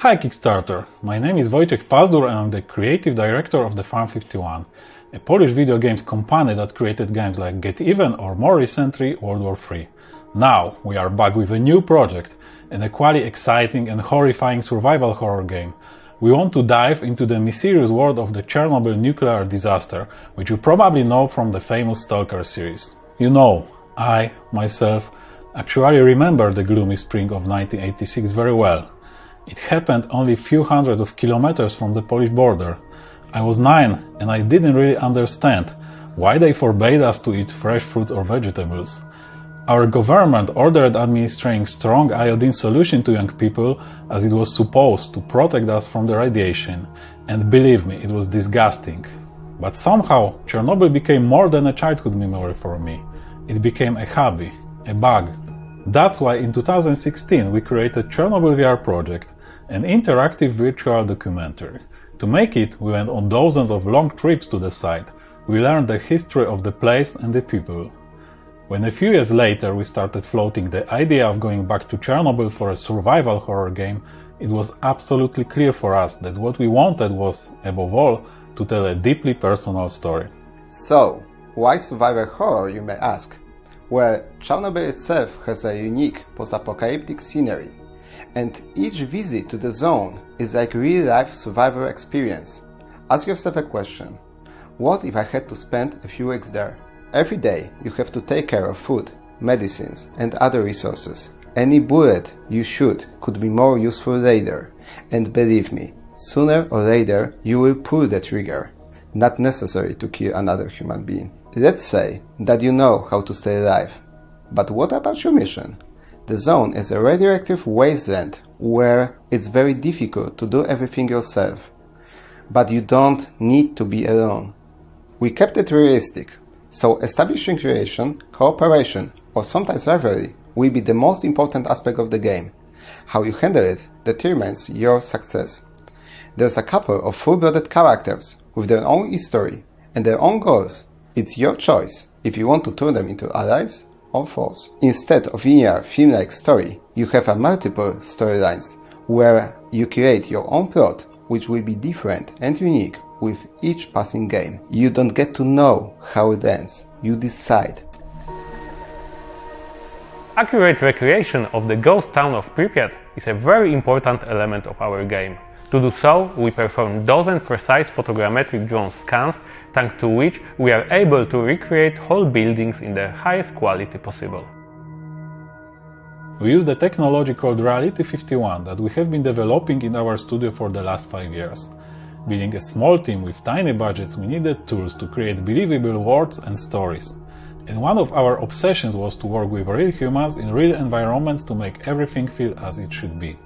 Hi Kickstarter! My name is Wojciech Pazdur and I'm the creative director of the Farm 51, a Polish video games company that created games like Get Even or more recently World War III. Now we are back with a new project, an equally exciting and horrifying survival horror game. We want to dive into the mysterious world of the Chernobyl nuclear disaster, which you probably know from the famous Stalker series. You know, I, myself, actually remember the gloomy spring of 1986 very well. It happened only a few hundreds of kilometers from the Polish border. I was 9 and I didn't really understand why they forbade us to eat fresh fruits or vegetables. Our government ordered administering strong iodine solution to young people as it was supposed to protect us from the radiation. And believe me, it was disgusting. But somehow Chernobyl became more than a childhood memory for me. It became a hobby, a bug. That's why in 2016 we created Chernobyl VR project, an interactive virtual documentary. To make it, we went on dozens of long trips to the site. We learned the history of the place and the people. When a few years later we started floating the idea of going back to Chernobyl for a survival horror game, it was absolutely clear for us that what we wanted was, above all, to tell a deeply personal story. So, why survival horror, you may ask? Well, Chernobyl itself has a unique post-apocalyptic scenery, and each visit to the zone is like real-life survival experience. Ask yourself a question: what if I had to spend a few weeks there? Every day you have to take care of food, medicines and other resources. Any bullet you shoot could be more useful later, and believe me, sooner or later you will pull the trigger. Not necessary to kill another human being. Let's say that you know how to stay alive. But what about your mission? The zone is a radioactive wasteland where it's very difficult to do everything yourself. But you don't need to be alone. We kept it realistic, so establishing relation, cooperation, or sometimes rivalry will be the most important aspect of the game. How you handle it determines your success. There's a couple of full-blooded characters with their own history and their own goals. It's your choice if you want to turn them into allies or foes. Instead of linear film-like story, you have a multiple storylines where you create your own plot, which will be different and unique with each passing game. You don't get to know how it ends, you decide. Accurate recreation of the ghost town of Pripyat is a very important element of our game. To do so, we perform dozens precise photogrammetric drone scans, thanks to which we are able to recreate whole buildings in the highest quality possible. We use the technology called Reality 51 that we have been developing in our studio for the last 5 years. Being a small team with tiny budgets, we needed tools to create believable worlds and stories. And one of our obsessions was to work with real humans in real environments to make everything feel as it should be.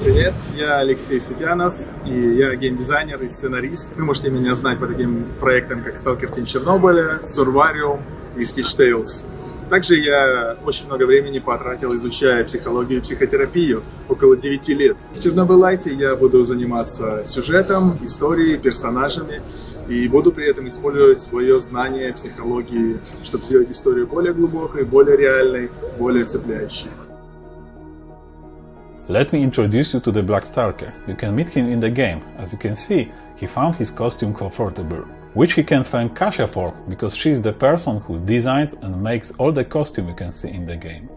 Привет, я Алексей Сытянов, и я геймдизайнер и сценарист. Вы можете меня знать по таким проектам, как Stalker Тень Чернобыля, Survarium и Sketch Tales. Также я очень много времени потратил, изучая психологию и психотерапию, около 9 лет. В CHERNOBYLITE я буду заниматься сюжетом, историей, персонажами, и буду при этом использовать свое знание психологии, чтобы сделать историю более глубокой, более реальной, более цепляющей. Let me introduce you to the Black Stalker. You can meet him in the game. As you can see, he found his costume comfortable, which he can thank Kasia for, because she is the person who designs and makes all the costume you can see in the game.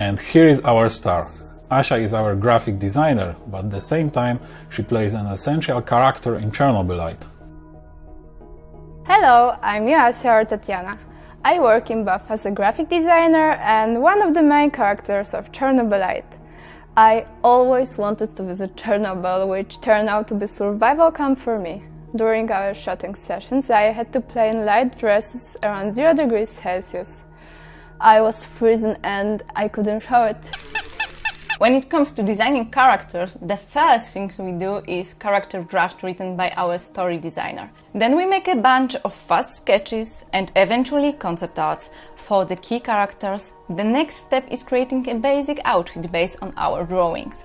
And here is our star. Asia is our graphic designer, but at the same time she plays an essential character in Chernobylite. Hello, I'm Asia or Tatiana. I work in both as a graphic designer and one of the main characters of Chernobylite. I always wanted to visit Chernobyl, which turned out to be survival camp for me. During our shooting sessions, I had to play in light dresses around 0 degrees Celsius. I was freezing and I couldn't show it. When it comes to designing characters, the first thing we do is character draft written by our story designer. Then we make a bunch of fast sketches and eventually concept arts for the key characters. The next step is creating a basic outfit based on our drawings.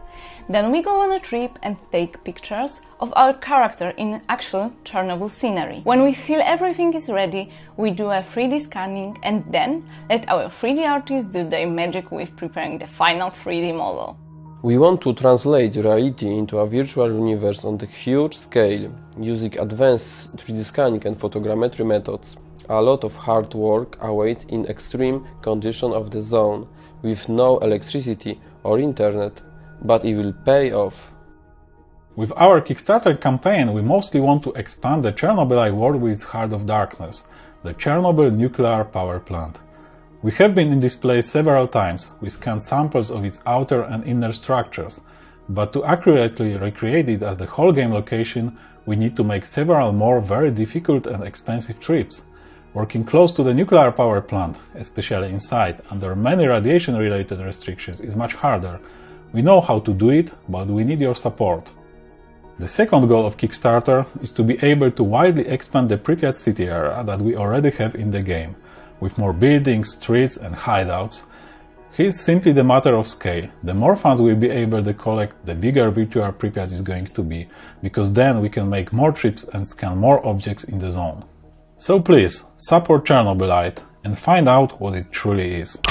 Then we go on a trip and take pictures of our character in actual Chernobyl scenery. When we feel everything is ready, we do a 3D scanning and then let our 3D artists do their magic with preparing the final 3D model. We want to translate reality into a virtual universe on a huge scale, using advanced 3D scanning and photogrammetry methods. A lot of hard work awaits in extreme conditions of the zone, with no electricity or internet, but it will pay off. With our Kickstarter campaign, we mostly want to expand the Chernobylite world with its heart of darkness, the Chernobyl nuclear power plant. We have been in this place several times, we scanned samples of its outer and inner structures, but to accurately recreate it as the whole game location, we need to make several more very difficult and expensive trips. Working close to the nuclear power plant, especially inside, under many radiation-related restrictions, is much harder. We know how to do it, but we need your support. The second goal of Kickstarter is to be able to widely expand the Pripyat city area that we already have in the game, with more buildings, streets and hideouts. Here is simply the matter of scale. The more funds we'll be able to collect, the bigger virtual Pripyat is going to be, because then we can make more trips and scan more objects in the zone. So please, support Chernobylite and find out what it truly is.